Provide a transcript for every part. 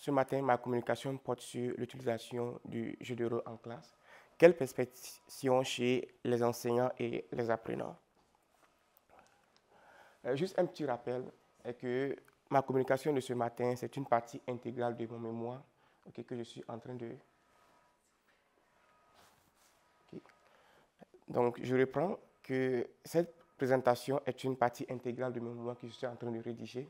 ce matin, ma communication porte sur l'utilisation du jeu de rôle en classe. Quelle perception chez les enseignants et les apprenants? Juste un petit rappel est que ma communication de ce matin, c'est une partie intégrale de mon mémoire que je suis en train de... Donc, je reprends que cette présentation est une partie intégrale de mon mémoire que je suis en train de rédiger.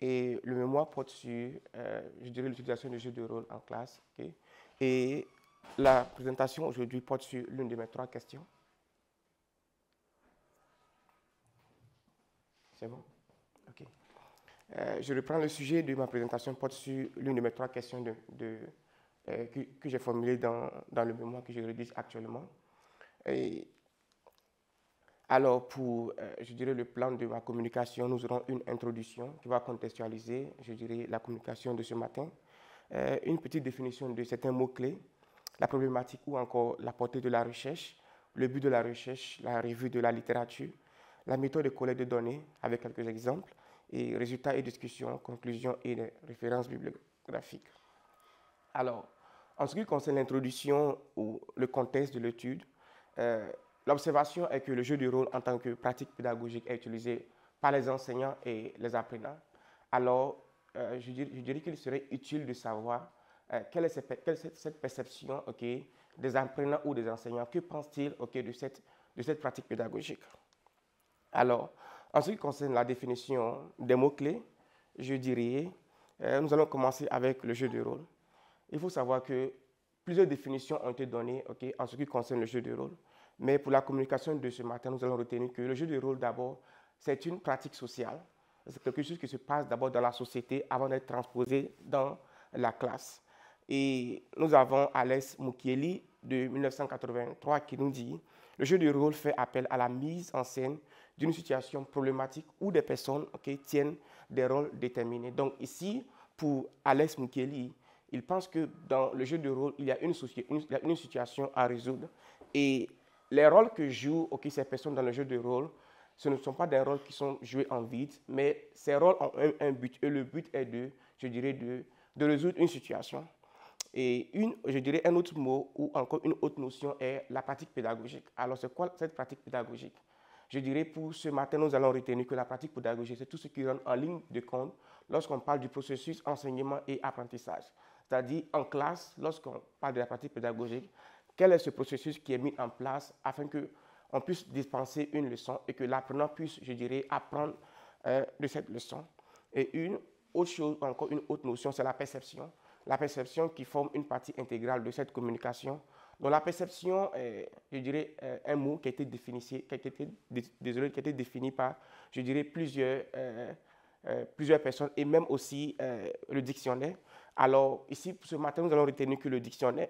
Et le mémoire porte sur, je dirais, l'utilisation de jeux de rôle en classe. Et la présentation aujourd'hui porte sur l'une de mes 3 questions. C'est bon? OK. Je reprends le sujet de ma présentation porte sur l'une de mes 3 questions que j'ai formulées dans le mémoire que je rédige actuellement. Et alors, pour, je dirais, le plan de ma communication, nous aurons une introduction qui va contextualiser, je dirais, la communication de ce matin, une petite définition de certains mots-clés, la problématique ou encore la portée de la recherche, le but de la recherche, la revue de la littérature, la méthode de collecte de données avec quelques exemples, et résultats et discussions, conclusions et les références bibliographiques. Alors, en ce qui concerne l'introduction ou le contexte de l'étude, l'observation est que le jeu de rôle en tant que pratique pédagogique est utilisé par les enseignants et les apprenants. Alors, je dirais qu'il serait utile de savoir quelle est cette perception des apprenants ou des enseignants. Que pensent-ils de cette pratique pédagogique? Alors, en ce qui concerne la définition des mots-clés, je dirais, nous allons commencer avec le jeu de rôle. Il faut savoir que plusieurs définitions ont été données en ce qui concerne le jeu de rôle. Mais pour la communication de ce matin, nous allons retenir que le jeu de rôle, d'abord, c'est une pratique sociale. C'est quelque chose qui se passe d'abord dans la société avant d'être transposé dans la classe. Et nous avons Alex Mukieli de 1983 qui nous dit « Le jeu de rôle fait appel à la mise en scène d'une situation problématique où des personnes tiennent des rôles déterminés. » Donc ici, pour Alex Mukieli, il pense que dans le jeu de rôle, il y a une situation à résoudre. Et les rôles que jouent ces personnes dans le jeu de rôle, ce ne sont pas des rôles qui sont joués en vide, mais ces rôles ont un but. Et le but est de résoudre une situation. Et je dirais un autre mot ou encore une autre notion est la pratique pédagogique. Alors, c'est quoi cette pratique pédagogique? Je dirais pour ce matin, nous allons retenir que la pratique pédagogique, c'est tout ce qui rentre en ligne de compte lorsqu'on parle du processus enseignement et apprentissage. C'est-à-dire en classe, lorsqu'on parle de la pratique pédagogique, quel est ce processus qui est mis en place afin qu'on puisse dispenser une leçon et que l'apprenant puisse, je dirais, apprendre de cette leçon. Et une autre chose, encore une autre notion, c'est la perception. La perception qui forme une partie intégrale de cette communication. Donc la perception est, je dirais, un mot qui a été défini par, je dirais, plusieurs personnes et même aussi le dictionnaire. Alors ici, ce matin, nous allons retenir que le dictionnaire,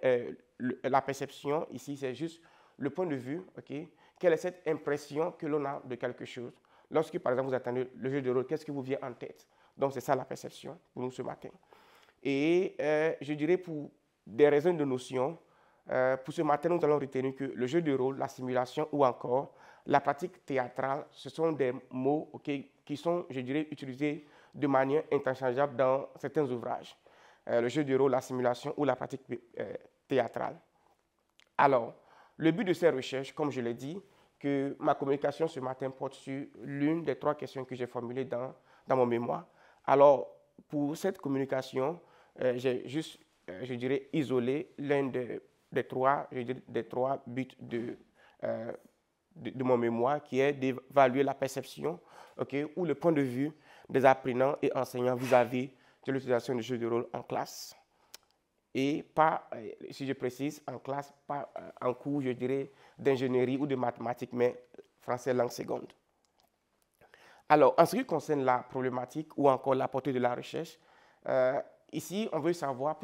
la perception, ici, c'est juste le point de vue, quelle est cette impression que l'on a de quelque chose. Lorsque, par exemple, vous attendez le jeu de rôle, qu'est-ce qui vous vient en tête? Donc, c'est ça la perception pour nous ce matin. Et je dirais pour des raisons de notion, pour ce matin, nous allons retenir que le jeu de rôle, la simulation ou encore la pratique théâtrale, ce sont des mots qui sont, je dirais, utilisés de manière interchangeable dans certains ouvrages. Le jeu de rôle, la simulation ou la pratique théâtrale. Alors, le but de ces recherches, comme je l'ai dit, que ma communication ce matin porte sur l'une des 3 questions que j'ai formulées dans mon mémoire. Alors, pour cette communication, j'ai juste, je dirais, isolé l'un des 3 buts de mon mémoire, qui est d'évaluer la perception ou le point de vue des apprenants et enseignants vis-à-vis de l'utilisation du jeu de rôle en classe. Et pas, si je précise, en classe, pas en cours, je dirais, d'ingénierie ou de mathématiques, mais français langue seconde. Alors, en ce qui concerne la problématique ou encore la portée de la recherche, ici, on veut savoir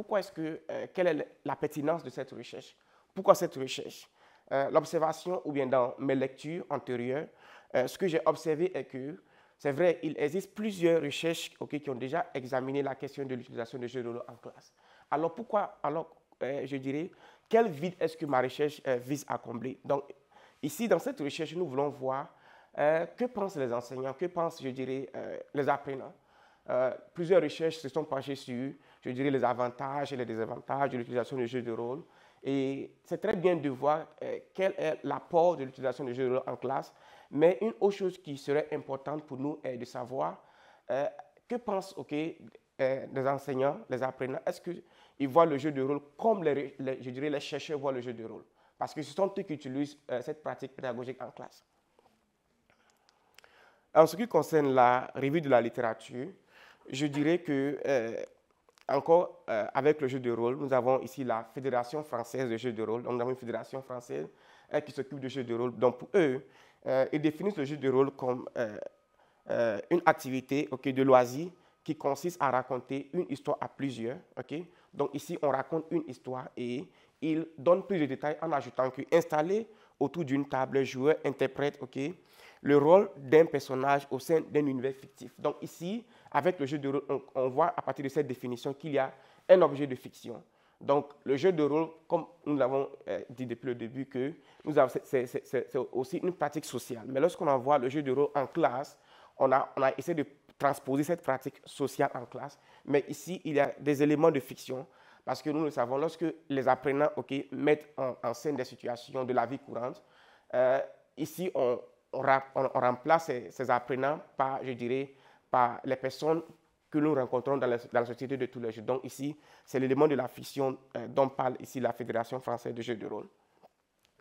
quelle est la pertinence de cette recherche. Pourquoi cette recherche? L'observation, ou bien dans mes lectures antérieures, ce que j'ai observé est que, c'est vrai, il existe plusieurs recherches qui ont déjà examiné la question de l'utilisation de jeux de rôle en classe. Alors, je dirais, quel vide est-ce que ma recherche vise à combler? Donc, ici, dans cette recherche, nous voulons voir que pensent les enseignants, que pensent, je dirais, les apprenants. Plusieurs recherches se sont penchées sur, je dirais, les avantages et les désavantages de l'utilisation du jeu de rôle. Et c'est très bien de voir quel est l'apport de l'utilisation du jeu de rôle en classe. Mais une autre chose qui serait importante pour nous est de savoir que pensent les enseignants, les apprenants. Est-ce qu'ils voient le jeu de rôle comme je dirais, les chercheurs voient le jeu de rôle? Parce que ce sont eux qui utilisent cette pratique pédagogique en classe. En ce qui concerne la revue de la littérature, je dirais que, avec le jeu de rôle, nous avons ici la Fédération française de jeux de rôle. Donc, nous avons une fédération française qui s'occupe de jeux de rôle. Donc, pour eux, ils définissent le jeu de rôle comme une activité de loisir qui consiste à raconter une histoire à plusieurs. Donc, ici, on raconte une histoire et ils donnent plus de détails en ajoutant qu'installé autour d'une table, le joueur interprète le rôle d'un personnage au sein d'un univers fictif. Donc ici, avec le jeu de rôle, on voit à partir de cette définition qu'il y a un objet de fiction. Donc le jeu de rôle, comme nous l'avons dit depuis le début, c'est aussi une pratique sociale. Mais lorsqu'on envoie le jeu de rôle en classe, on a essayé de transposer cette pratique sociale en classe. Mais ici, il y a des éléments de fiction. Parce que nous le savons, lorsque les apprenants mettent en scène des situations de la vie courante, ici, on remplace ces apprenants par, je dirais, par les personnes que nous rencontrons dans la société de tous les jours. Donc ici, c'est l'élément de la fiction dont parle ici la Fédération française de jeux de rôle.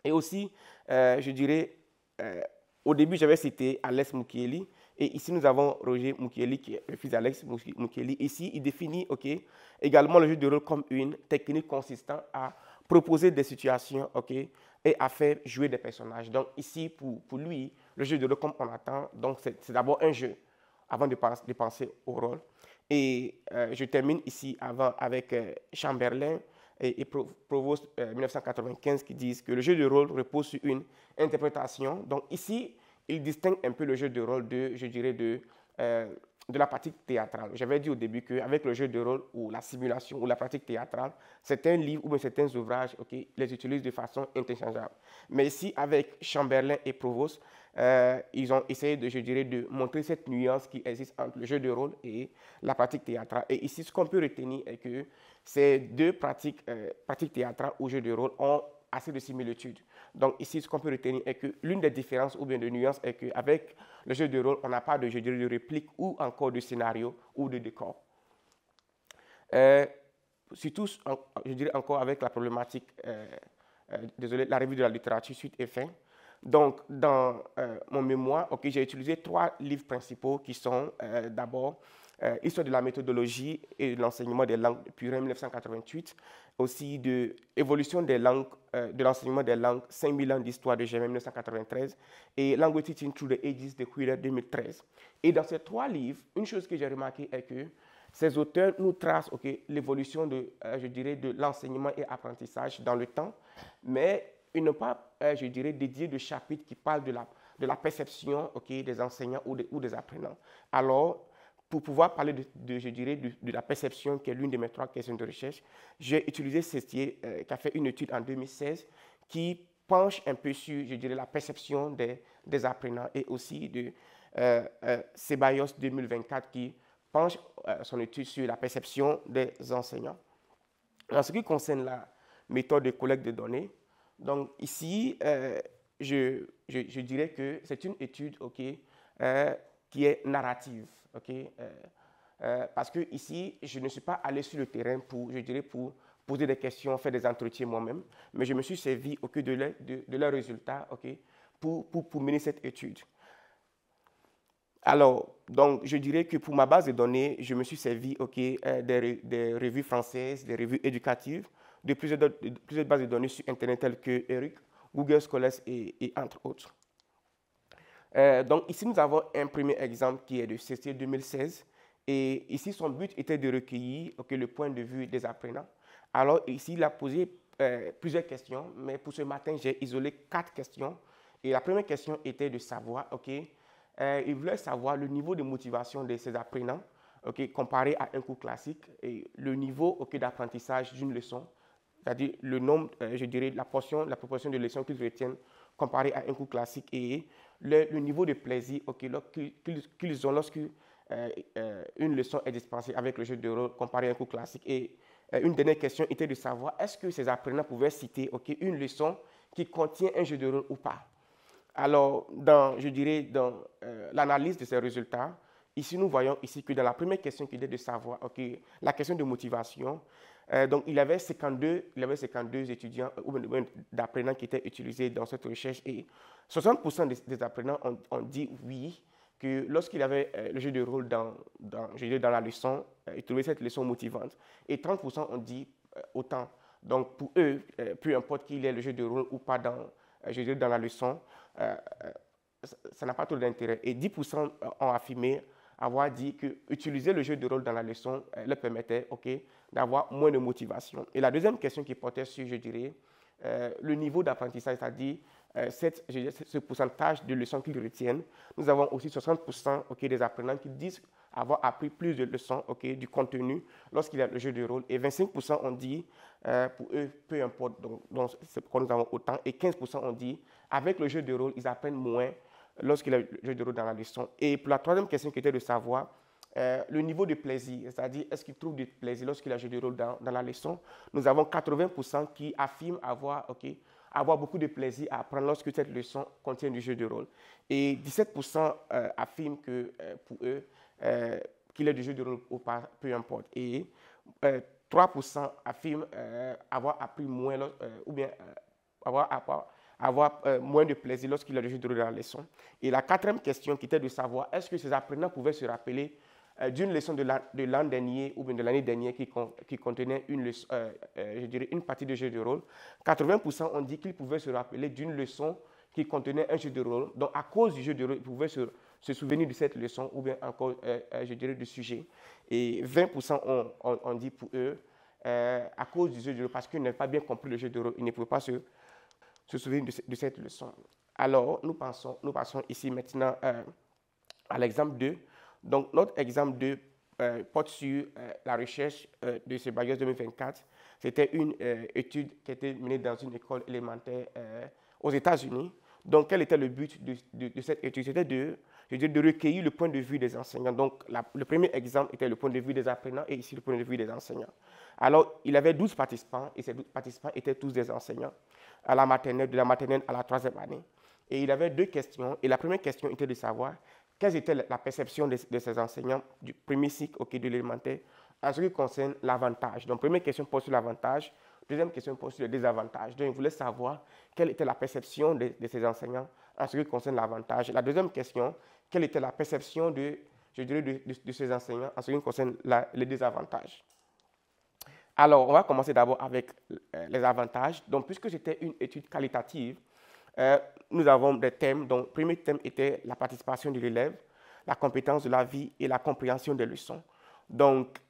Et aussi, je dirais, au début, j'avais cité Alex Mukiele. Et ici, nous avons Roger Mukiele, qui est le fils d'Alex Mukiele. Ici, il définit également le jeu de rôle comme une technique consistant à proposer des situations et à faire jouer des personnages. Donc ici, pour lui, le jeu de rôle comme on attend, donc c'est d'abord un jeu avant de penser au rôle. Et je termine ici avec Chamberlain et Provost 1995 qui disent que le jeu de rôle repose sur une interprétation. Donc ici, il distingue un peu le jeu de rôle je dirais, de la pratique théâtrale. J'avais dit au début qu'avec le jeu de rôle ou la simulation ou la pratique théâtrale, certains livres ou certains ouvrages les utilisent de façon interchangeable. Mais ici, avec Chamberlain et Provost, ils ont essayé je dirais, de montrer cette nuance qui existe entre le jeu de rôle et la pratique théâtrale. Et ici, ce qu'on peut retenir est que ces deux pratiques théâtrales ou jeu de rôle ont assez de similitudes. Donc ici, ce qu'on peut retenir est que l'une des différences ou bien de nuances est qu'avec le jeu de rôle, on n'a pas de, je dirais, de réplique ou encore de scénario ou de décor. Surtout, je dirais encore avec la problématique, désolé, la revue de la littérature suite et fin. Donc, dans mon mémoire, j'ai utilisé 3 livres principaux qui sont d'abord Histoire de la méthodologie et de l'enseignement des langues depuis 1988, aussi de Évolution des langues, de l'enseignement des langues, 5000 ans d'histoire de Germain 1993 et Language Teaching Through the Ages de Quiller 2013. Et dans ces 3 livres, une chose que j'ai remarqué est que ces auteurs nous tracent l'évolution je dirais, de l'enseignement et apprentissage dans le temps, mais ils n'ont pas, je dirais, dédié de chapitres qui parlent de la perception des enseignants ou des apprenants. Alors, pour pouvoir parler je dirais, de la perception, qui est l'une de mes 3 questions de recherche, j'ai utilisé Sestier, qui a fait une étude en 2016, qui penche un peu sur, je dirais, la perception des apprenants, et aussi de Ceballos 2024, qui penche son étude sur la perception des enseignants. En ce qui concerne la méthode de collecte de données, donc ici, je dirais que c'est une étude qui est narrative. Parce que ici, je ne suis pas allé sur le terrain pour poser des questions, faire des entretiens moi-même, mais je me suis servi de leurs résultats pour mener cette étude. Alors, donc, je dirais que pour ma base de données, je me suis servi des revues françaises, des revues éducatives, de plusieurs bases de données sur Internet telles que ERIC, Google Scholars et entre autres. Donc ici, nous avons un premier exemple qui est de Sestier 2016. Et ici, son but était de recueillir le point de vue des apprenants. Alors ici, il a posé plusieurs questions, mais pour ce matin, j'ai isolé 4 questions. Et la première question était de savoir, il voulait savoir le niveau de motivation de ces apprenants comparé à un cours classique et le niveau d'apprentissage d'une leçon, c'est-à-dire le nombre, je dirais, la proportion de leçons qu'ils retiennent comparé à un cours classique et le niveau de plaisir qu'ils ont lorsqu'ils une leçon est dispensée avec le jeu de rôle comparé à un cours classique. Et une dernière question était de savoir est-ce que ces apprenants pouvaient citer une leçon qui contient un jeu de rôle ou pas. Alors, je dirais, dans l'analyse de ces résultats, ici, nous voyons ici que dans la première question qui était de savoir, la question de motivation, donc il y avait 52 étudiants ou d'apprenants qui étaient utilisés dans cette recherche et 60% des apprenants ont dit oui, que lorsqu'il avait le jeu de rôle dans la leçon, ils trouvaient cette leçon motivante. Et 30% ont dit autant. Donc pour eux, peu importe qu'il y ait le jeu de rôle ou pas dans la leçon, ça n'a pas trop d'intérêt. Et 10% ont affirmé avoir dit que utiliser le jeu de rôle dans la leçon leur permettait d'avoir moins de motivation. Et la deuxième question qui portait sur, je dirais, le niveau d'apprentissage, c'est-à-dire ce pourcentage de leçons qu'ils retiennent. Nous avons aussi 60% des apprenants qui disent avoir appris plus de leçons du contenu lorsqu'il y a le jeu de rôle. Et 25% ont dit, pour eux, peu importe, donc c'est pourquoi nous avons autant. Et 15% ont dit, avec le jeu de rôle, ils apprennent moins lorsqu'il y a le jeu de rôle dans la leçon. Et pour la troisième question qui était de savoir le niveau de plaisir, c'est-à-dire est-ce qu'ils trouvent du plaisir lorsqu'il y a le jeu de rôle dans la leçon, nous avons 80% qui affirment avoir beaucoup de plaisir à apprendre lorsque cette leçon contient du jeu de rôle. Et 17% affirment que pour eux, qu'il ait du jeu de rôle ou pas, peu importe. Et 3% affirment avoir appris moins ou bien avoir moins de plaisir lorsqu'il a le jeu de rôle dans la leçon. Et la quatrième question qui était de savoir est-ce que ces apprenants pouvaient se rappeler d'une leçon de l'an dernier ou bien de l'année dernière qui contenait je dirais une partie de jeu de rôle. 80% ont dit qu'ils pouvaient se rappeler d'une leçon qui contenait un jeu de rôle. Donc, à cause du jeu de rôle, ils pouvaient se souvenir de cette leçon ou bien encore, je dirais, du sujet. Et 20% ont dit pour eux, à cause du jeu de rôle, parce qu'ils n'avaient pas bien compris le jeu de rôle, ils ne pouvaient pas se souvenir de cette leçon. Alors, nous passons ici maintenant à l'exemple 2. Donc, notre exemple 2 porte sur la recherche de ce bagage 2024. C'était une étude qui a été menée dans une école élémentaire aux États-Unis. Donc, quel était le but de cette étude? C'était de recueillir le point de vue des enseignants. Donc, le premier exemple était le point de vue des apprenants et ici le point de vue des enseignants. Alors, il y avait 12 participants et ces 12 participants étaient tous des enseignants de la maternelle à la 3e année. Et il y avait 2 questions. Et la première question était de savoir quelle était la perception de ces enseignants du premier cycle de l'élémentaire en ce qui concerne l'avantage. Donc, première question porte sur l'avantage. Deuxième question porte sur le désavantage. Donc, il voulait savoir quelle était la perception de ces enseignants en ce qui concerne l'avantage. La deuxième question, quelle était la perception de ces enseignants en ce qui concerne les désavantages. Alors, on va commencer d'abord avec les avantages. Donc, puisque c'était une étude qualitative, nous avons des thèmes. Donc, le premier thème était la participation de l'élève, la compétence de la vie et la compréhension des leçons. Donc,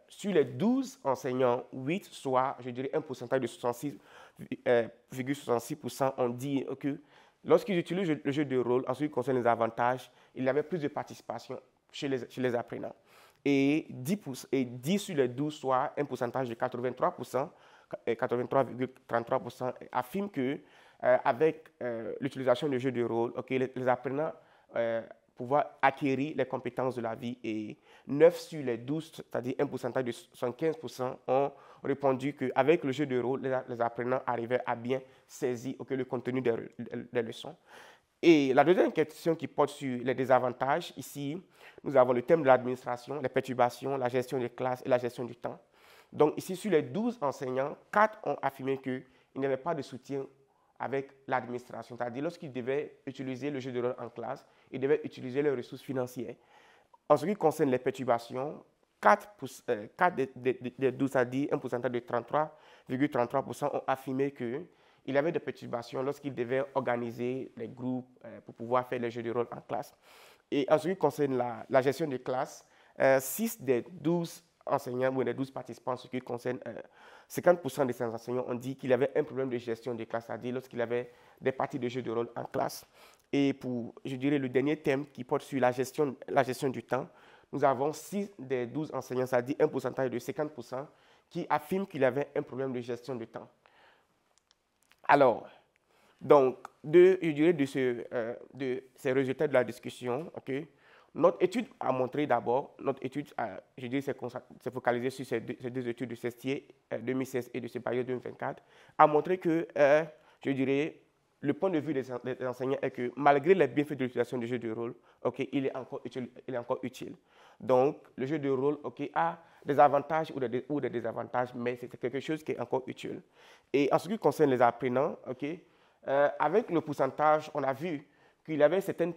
sur les 12 enseignants, 8, soit, je dirais, un pourcentage de 66,66% ont dit que lorsqu'ils utilisent le jeu de rôle, en ce qui concerne les avantages, il y avait plus de participation chez les apprenants. Et 10 sur les 12, soit un pourcentage de 83%, 83,33% affirment que avec l'utilisation du jeu de rôle, les apprenants pouvoir acquérir les compétences de la vie et 9 sur les 12, c'est-à-dire un pourcentage de 75% ont répondu qu'avec le jeu de rôle, les apprenants arrivaient à bien saisir le contenu des leçons. Et la deuxième question qui porte sur les désavantages, ici, nous avons le thème de l'administration, les perturbations, la gestion des classes et la gestion du temps. Donc ici, sur les 12 enseignants, 4 ont affirmé qu'il n'y avait pas de soutien avec l'administration, c'est-à-dire lorsqu'ils devaient utiliser le jeu de rôle en classe, ils devaient utiliser les ressources financières. En ce qui concerne les perturbations, 4 des 12, c'est-à-dire un pourcentage de 33,33% ont affirmé qu'il y avait des perturbations lorsqu'ils devaient organiser les groupes pour pouvoir faire les jeux de rôle en classe. Et en ce qui concerne la gestion de classe, 6 des 12 enseignants ou des 12 participants, en ce qui concerne 50% de ces enseignants ont dit qu'il y avait un problème de gestion de classe, c'est-à-dire lorsqu'il y avait des parties de jeux de rôle en classe. Et pour, je dirais, le dernier thème qui porte sur la gestion du temps, nous avons 6 des 12 enseignants, c'est-à-dire un pourcentage de 50%, qui affirment qu'il y avait un problème de gestion de temps. Alors, donc, je dirais de ces résultats de la discussion, Notre étude a montré d'abord, je dirais, c'est focalisé sur ces deux études de Sestier 2016 et de Ceballos 2024, a montré que, je dirais, le point de vue des enseignants est que malgré les bienfaits de l'utilisation du jeu de rôle, okay, il est encore utile. Donc, le jeu de rôle a des avantages ou des désavantages, mais c'est quelque chose qui est encore utile. Et en ce qui concerne les apprenants, avec le pourcentage, on a vu qu'il y avait certains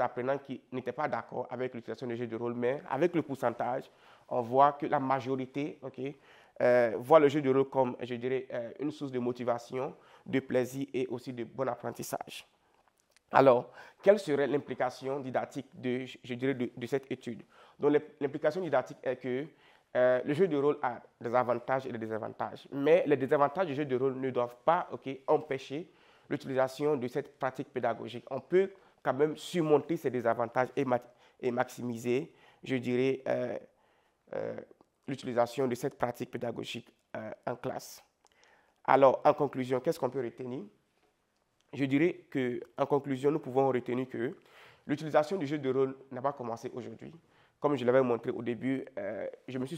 apprenants qui n'étaient pas d'accord avec l'utilisation du jeu de rôle, mais avec le pourcentage, on voit que la majorité voit le jeu de rôle comme, je dirais, une source de motivation, de plaisir et aussi de bon apprentissage. Alors, quelle serait l'implication didactique de cette étude? Donc, l'implication didactique est que le jeu de rôle a des avantages et des désavantages, mais les désavantages du jeu de rôle ne doivent pas empêcher l'utilisation de cette pratique pédagogique. On peut quand même surmonter ces désavantages et maximiser, je dirais, l'utilisation de cette pratique pédagogique en classe. Alors, en conclusion, qu'est-ce qu'on peut retenir? Je dirais qu'en conclusion, nous pouvons retenir que l'utilisation du jeu de rôle n'a pas commencé aujourd'hui. Comme je l'avais montré au début, je me suis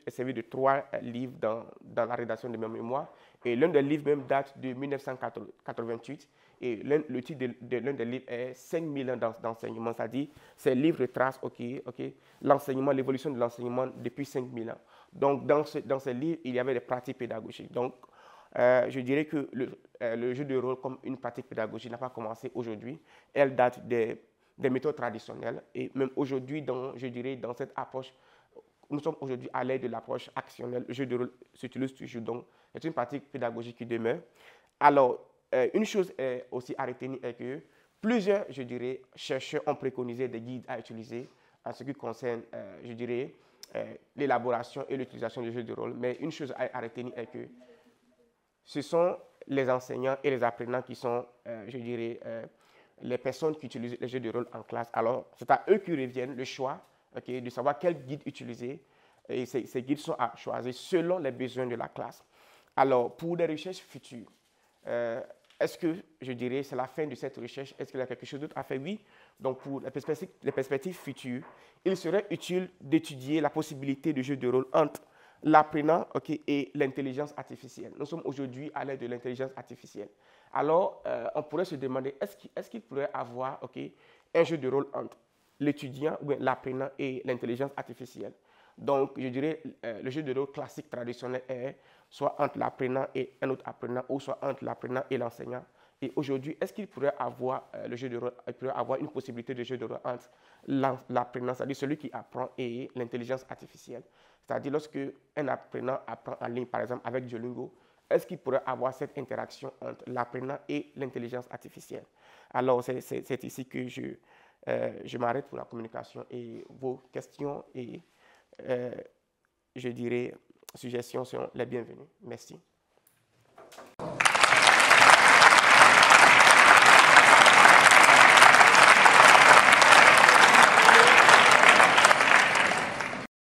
servi de 3 livres dans la rédaction de mes mémoires. Et l'un des livres même date de 1988. Et le titre de l'un des livres est 5000 ans d'enseignement. C'est-à-dire, ces livres retracent l'enseignement, l'évolution de l'enseignement depuis 5000 ans. Donc, dans ces livres, il y avait des pratiques pédagogiques. Donc, je dirais que le jeu de rôle comme une pratique pédagogique n'a pas commencé aujourd'hui. Elle date des méthodes traditionnelles. Et même aujourd'hui, je dirais, dans cette approche, nous sommes aujourd'hui à l'aide de l'approche actionnelle. Le jeu de rôle s'utilise toujours. Donc, c'est une pratique pédagogique qui demeure. Alors, une chose aussi à retenir est que plusieurs, je dirais, chercheurs ont préconisé des guides à utiliser en ce qui concerne, je dirais, l'élaboration et l'utilisation du jeu de rôle. Mais une chose à retenir est que ce sont les enseignants et les apprenants qui sont, je dirais, les personnes qui utilisent les jeux de rôle en classe. Alors, c'est à eux qui reviennent le choix de savoir quel guide utiliser. Et ces guides sont à choisir selon les besoins de la classe. Alors, pour des recherches futures, est-ce que, je dirais, c'est la fin de cette recherche? Est-ce qu'il y a quelque chose d'autre à faire? Oui. Donc, pour les perspectives futures, il serait utile d'étudier la possibilité de jeu de rôle entre l'apprenant et l'intelligence artificielle. Nous sommes aujourd'hui à l'ère de l'intelligence artificielle. Alors, on pourrait se demander, est-ce qu'il pourrait avoir un jeu de rôle entre l'étudiant ou l'apprenant et l'intelligence artificielle? Donc, je dirais, le jeu de rôle classique traditionnel est soit entre l'apprenant et un autre apprenant, ou soit entre l'apprenant et l'enseignant. Et aujourd'hui, est-ce qu'il pourrait avoir le jeu de rôle, il pourrait avoir une possibilité de jeu de rôle entre l'apprenant, c'est-à-dire celui qui apprend, et l'intelligence artificielle? C'est-à-dire, lorsque un apprenant apprend en ligne, par exemple, avec Duolingo, est-ce qu'il pourrait avoir cette interaction entre l'apprenant et l'intelligence artificielle? Alors, c'est ici que je m'arrête pour la communication, et vos questions et, je dirais, suggestions sont les bienvenues. Merci.